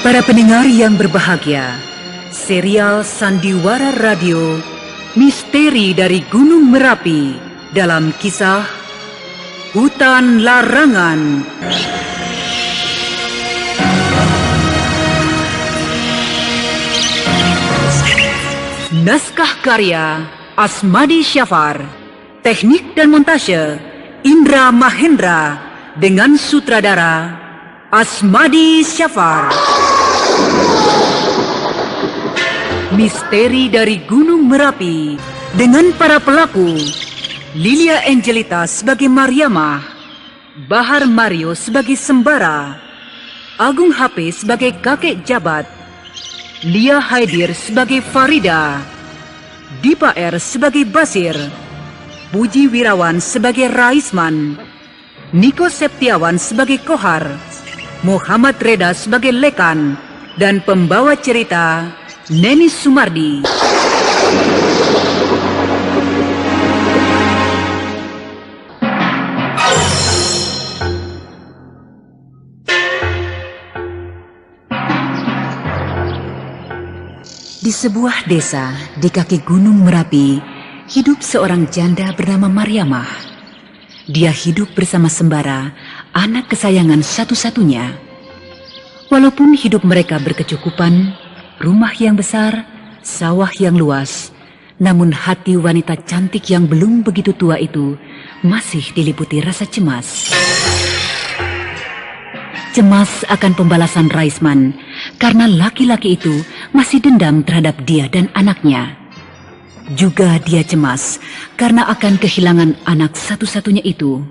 Para pendengar yang berbahagia, serial Sandiwara Radio Misteri dari Gunung Merapi dalam kisah Hutan Larangan. Naskah karya Asmadi Syafar, teknik dan montase Indra Mahendra dengan sutradara Asmadi Syafar. Misteri dari Gunung Merapi dengan para pelaku: Lilia Angelita sebagai Mariamah, Bahar Mario sebagai Sembara, Agung HP sebagai kakek jabat, Lia Haidir sebagai Farida, Dipa R sebagai Basir, Puji Wirawan sebagai Raisman, Niko Septiawan sebagai Kohar, Muhammad Reda sebagai Lekan, dan pembawa cerita Neni Sumardi. Di sebuah desa di kaki Gunung Merapi, hidup seorang janda bernama Mariamah. Dia hidup bersama Sembara, anak kesayangan satu-satunya. Walaupun hidup mereka berkecukupan, rumah yang besar, sawah yang luas, namun hati wanita cantik yang belum begitu tua itu masih diliputi rasa cemas. Cemas akan pembalasan Raisman karena laki-laki itu masih dendam terhadap dia dan anaknya. Juga dia cemas karena akan kehilangan anak satu-satunya itu.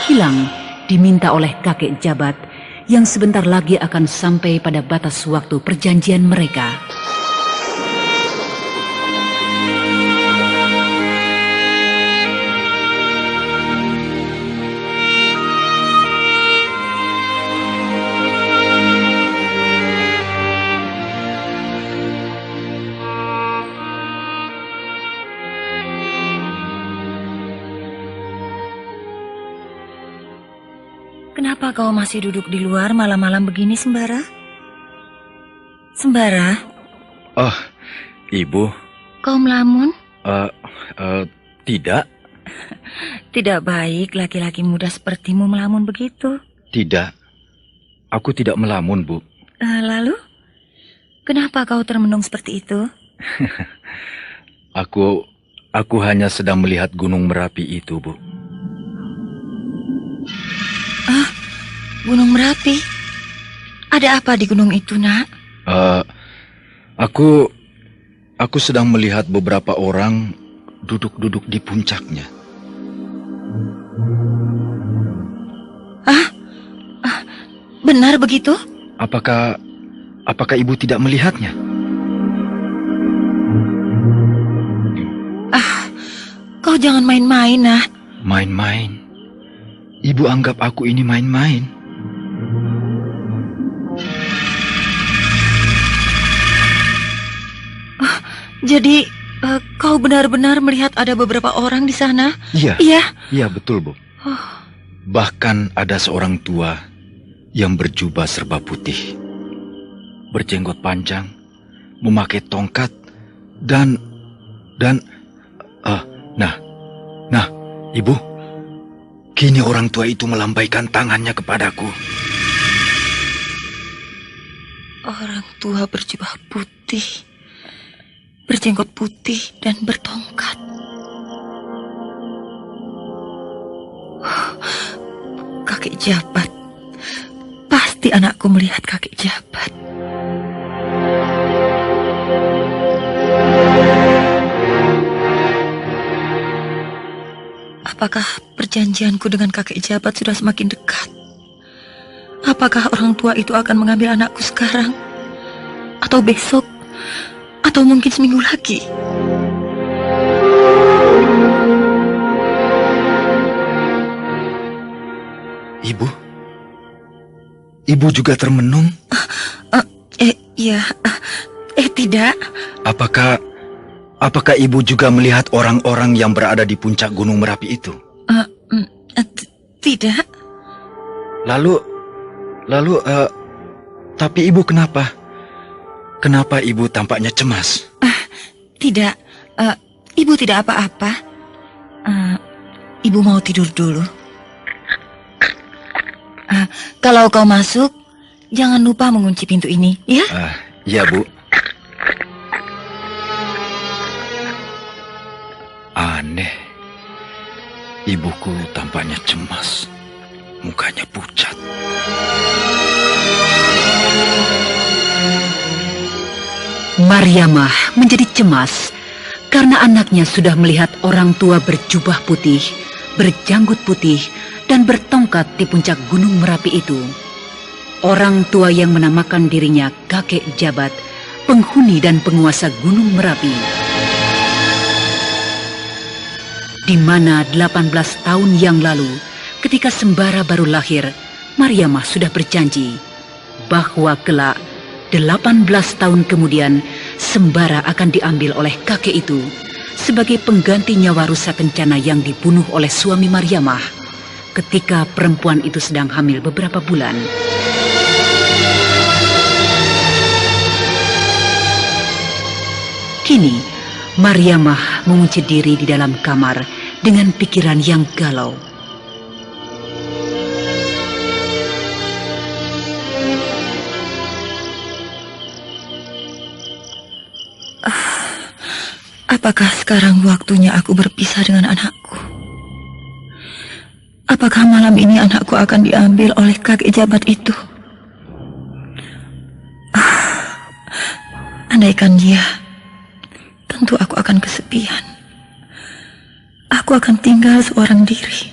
Hilang diminta oleh kakek jabat yang sebentar lagi akan sampai pada batas waktu perjanjian mereka. Kenapa kau masih duduk di luar malam-malam begini, Sembara? Sembara? Oh, Ibu. Kau melamun? Tidak. Tidak baik laki-laki muda sepertimu melamun begitu. Tidak. Aku tidak melamun, Bu. Lalu? Kenapa kau termenung seperti itu? Aku hanya sedang melihat Gunung Merapi itu, Bu. Gunung Merapi? Ada apa di gunung itu, Nak? Aku sedang melihat beberapa orang duduk-duduk di puncaknya. Benar begitu? Apakah Ibu tidak melihatnya? Kau jangan main-main, Nak. Main-main? Ibu anggap aku ini main-main? Jadi, kau benar-benar melihat ada beberapa orang di sana? Iya. Iya? Iya, betul, Bu. Bahkan ada seorang tua yang berjubah serba putih, berjenggot panjang, memakai tongkat, dan Ibu, kini orang tua itu melambaikan tangannya kepadaku. Orang tua berjubah putih, berjenggot putih dan bertongkat. Kakek jabat. Pasti anakku melihat kakek jabat. Apakah perjanjianku dengan kakek jabat sudah semakin dekat? Apakah orang tua itu akan mengambil anakku sekarang? Atau besok? Atau mungkin seminggu lagi? Ibu juga termenung? Iya. Tidak. Apakah Ibu juga melihat orang-orang yang berada di puncak Gunung Merapi itu? Tidak. Lalu Tapi ibu kenapa? Kenapa ibu tampaknya cemas? Tidak, ibu tidak apa-apa. Ibu mau tidur dulu. Kalau kau masuk, jangan lupa mengunci pintu ini, ya? Ya, Bu. Aneh. Ibuku tampaknya cemas. Mukanya pucat. Mariamah menjadi cemas karena anaknya sudah melihat orang tua berjubah putih, berjanggut putih, dan bertongkat di puncak Gunung Merapi itu. Orang tua yang menamakan dirinya kakek jabat, penghuni dan penguasa Gunung Merapi. Di mana 18 tahun yang lalu, ketika Sembara baru lahir, Mariamah sudah berjanji bahwa kelak 18 tahun kemudian Sembara akan diambil oleh kakek itu sebagai pengganti nyawa Rusa Kencana yang dibunuh oleh suami Mariamah ketika perempuan itu sedang hamil beberapa bulan. Kini Mariamah mengunci diri di dalam kamar dengan pikiran yang galau. Apakah sekarang waktunya aku berpisah dengan anakku? Apakah malam ini anakku akan diambil oleh kakek jabat itu? Andaikan dia, tentu aku akan kesepian. Aku akan tinggal seorang diri.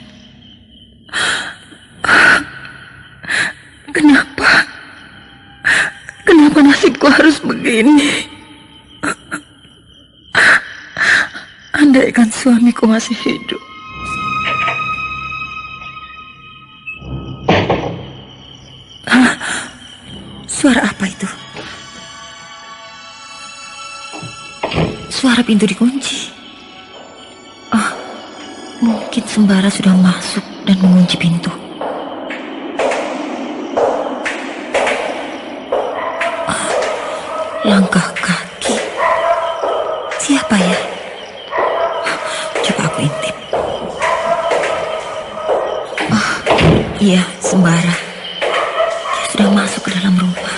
Kenapa nasibku harus begini? Andaikan suamiku masih hidup. Suara apa itu? Suara pintu dikunci. Mungkin Sembara sudah masuk dan mengunci pintu. Langkah kaki. Siapa ya? Coba aku intip. Iya, Sembara. Dia sudah masuk ke dalam rumah.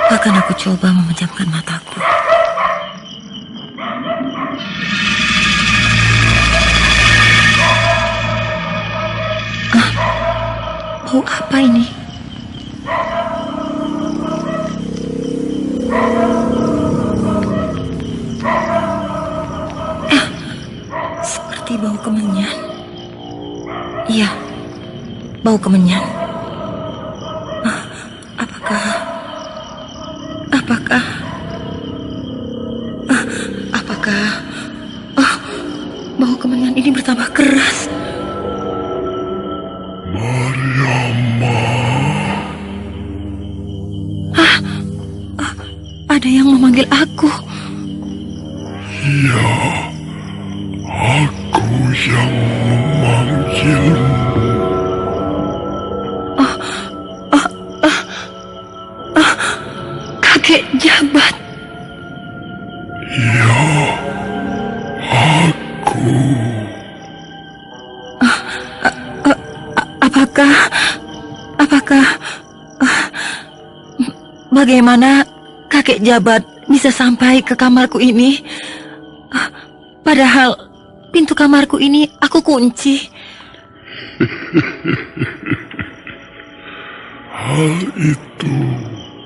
Akan aku coba memejamkan mataku. Bau apa ini? Seperti bau kemenyan. Iya, bau kemenyan. Apakah bau kemenyan ini bertambah keras? Mariamah. Ada yang memanggil aku. Ya, aku yang memanggilmu. Kakek jabat. Ya, aku. Apakah bagaimana kakek jabat bisa sampai ke kamarku ini? Padahal pintu kamarku ini aku kunci. Hal itu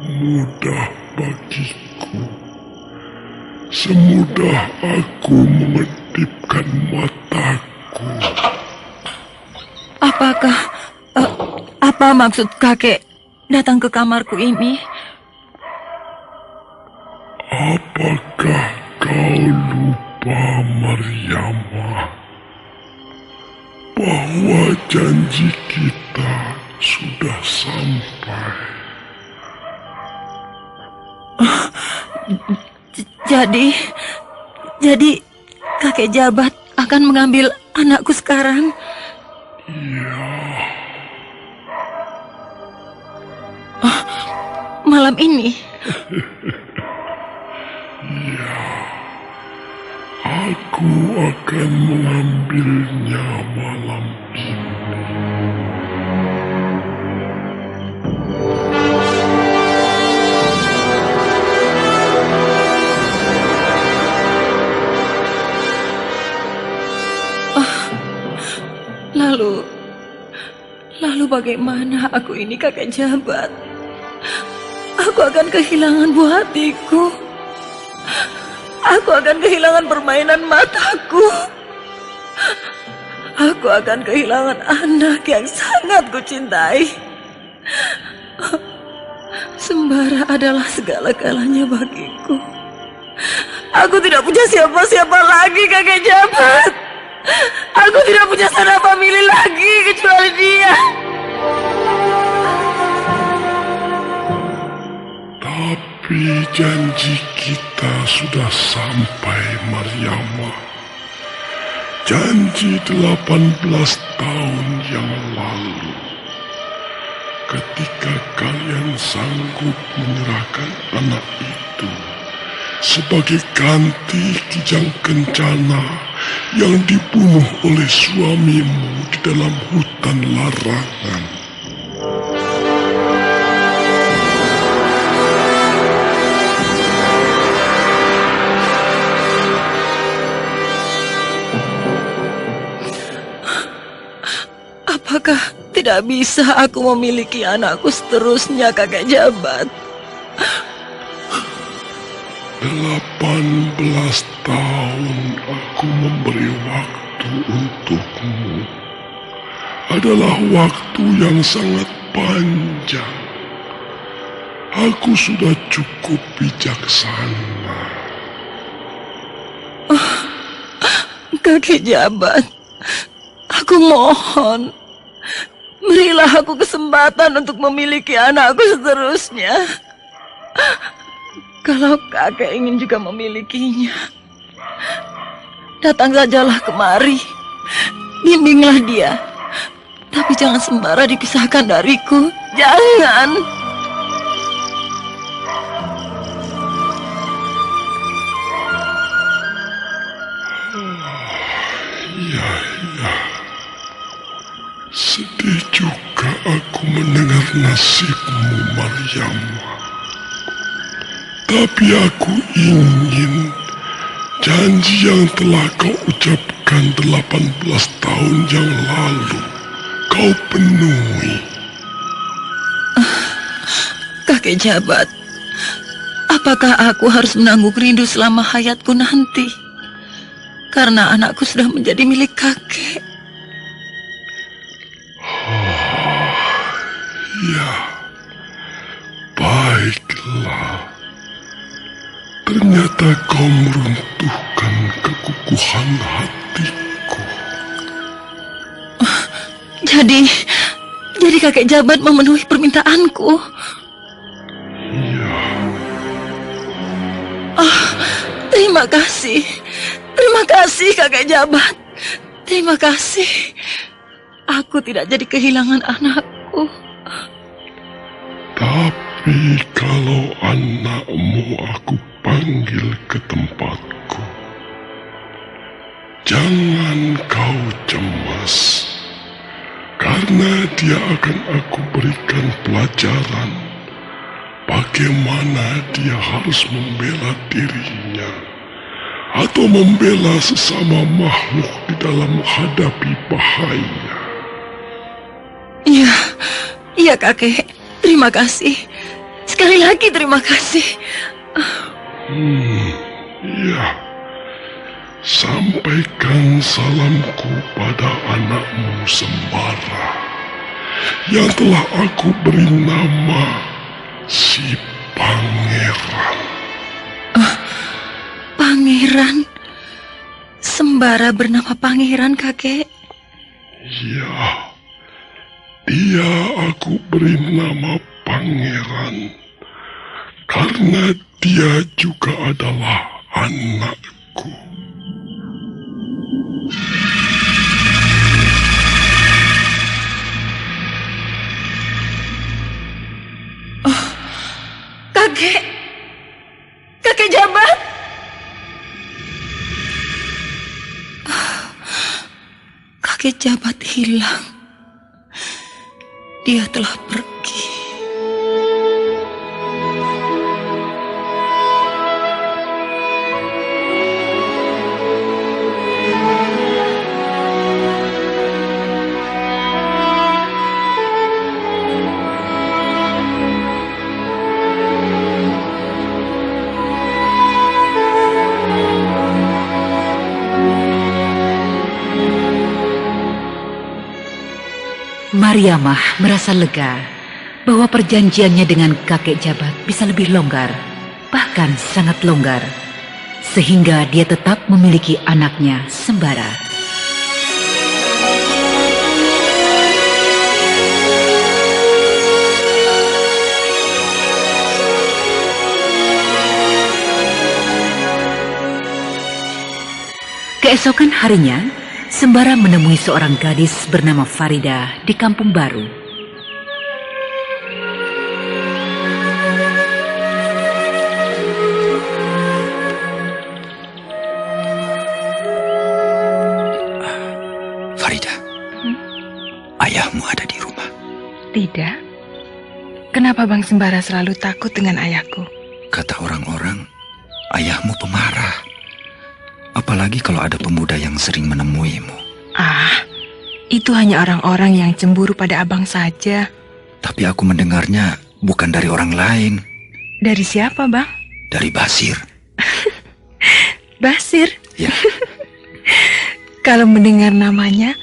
mudah bagiku. Semudah aku mengedipkan mataku. Apa maksud kakek datang ke kamarku ini? Apakah kau lupa, Mariamah, bahwa janji kita sudah sampai? Jadi kakek jabat akan mengambil anakku sekarang? Oh, malam ini? Aku akan mengambilnya malam ini. Lalu bagaimana aku ini, kakek jabat? Aku akan kehilangan buah hatiku. Aku akan kehilangan permainan mataku. Aku akan kehilangan anak yang sangat kucintai. Sembara adalah segala-galanya bagiku. Aku tidak punya siapa-siapa lagi, kakek jabat. Aku tidak punya saudara famili lagi kecuali dia. Tapi janji kita sudah sampai, Mariama. Janji 18 tahun yang lalu. Ketika kalian sanggup menyerahkan anak itu sebagai ganti Kijang Kencana yang dibunuh oleh suamimu di dalam hutan larangan. Apakah tidak bisa aku memiliki anakku seterusnya, kakek jabat? 18 tahun aku memberi waktu untukmu. Adalah waktu yang sangat panjang. Aku sudah cukup bijaksana. Kakek jabat, aku mohon, berilah aku kesempatan untuk memiliki anakku seterusnya. Kalau kakek ingin juga memilikinya, datang sajalah kemari, bimbinglah dia. Tapi jangan sembara dipisahkan dariku, jangan. Ya. Sedih juga aku mendengar nasibmu, Mariama. Tapi aku ingin janji yang telah kau ucapkan 18 tahun yang lalu kau penuhi. Kakek jabat, apakah aku harus menanggung rindu selama hayatku nanti? Karena anakku sudah menjadi milik kakek. Ya, baiklah. Ternyata kau meruntuhkan kekukuhan hatiku. Jadi kakek jabat memenuhi permintaanku. Iya. Terima kasih kakek jabat. Terima kasih. Aku tidak jadi kehilangan anakku. Tapi kalau anakmu aku panggil ke tempatku, jangan kau cemas, karena dia akan aku berikan pelajaran bagaimana dia harus membela dirinya atau membela sesama makhluk di dalam menghadapi bahaya. Iya kakek, terima kasih. Sekali lagi terima kasih. Ya, sampaikan salamku pada anakmu Sembara yang telah aku beri nama si Pangeran. Pangeran? Sembara bernama Pangeran, kakek? Ya, dia aku beri nama Pangeran karena dia juga adalah anakku. Kakek! Kakek Jabat! Kakek Jabat hilang. Dia telah pergi. Mariamah merasa lega bahwa perjanjiannya dengan kakek Jabat bisa lebih longgar, bahkan sangat longgar, sehingga dia tetap memiliki anaknya Sembara. Keesokan harinya, Sembara menemui seorang gadis bernama Farida di kampung baru. Farida, ayahmu ada di rumah. Tidak. Kenapa Bang Sembara selalu takut dengan ayahku? Kata orang-orang, ayahmu pemarah. Apalagi kalau ada pemuda yang sering menemuimu. Ah, itu hanya orang-orang yang cemburu pada abang saja. Tapi aku mendengarnya bukan dari orang lain. Dari siapa, Bang? Dari Basir. Basir? Ya. Kalau mendengar namanya,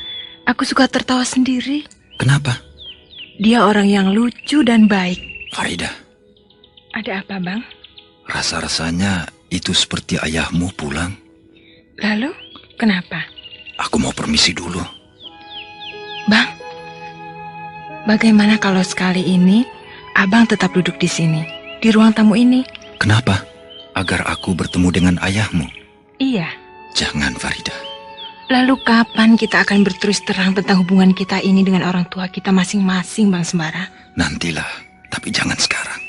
aku suka tertawa sendiri. Kenapa? Dia orang yang lucu dan baik. Farida, Ada apa, Bang? rasa-rasanya itu seperti ayahmu pulang. Lalu, kenapa? Aku mau permisi dulu. Bang, bagaimana kalau sekali ini abang tetap duduk di sini, di ruang tamu ini? Kenapa? Agar aku bertemu dengan ayahmu. Iya. Jangan, Farida. Lalu kapan kita akan berterus terang tentang hubungan kita ini dengan orang tua kita masing-masing, Bang Sembara? Nantilah, tapi jangan sekarang.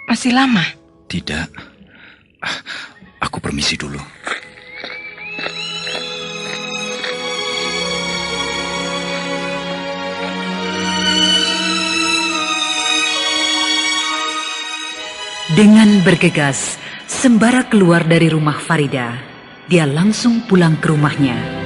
Masih lama? Tidak. Aku permisi dulu. Dengan bergegas, Sembara keluar dari rumah Farida. Dia langsung pulang ke rumahnya.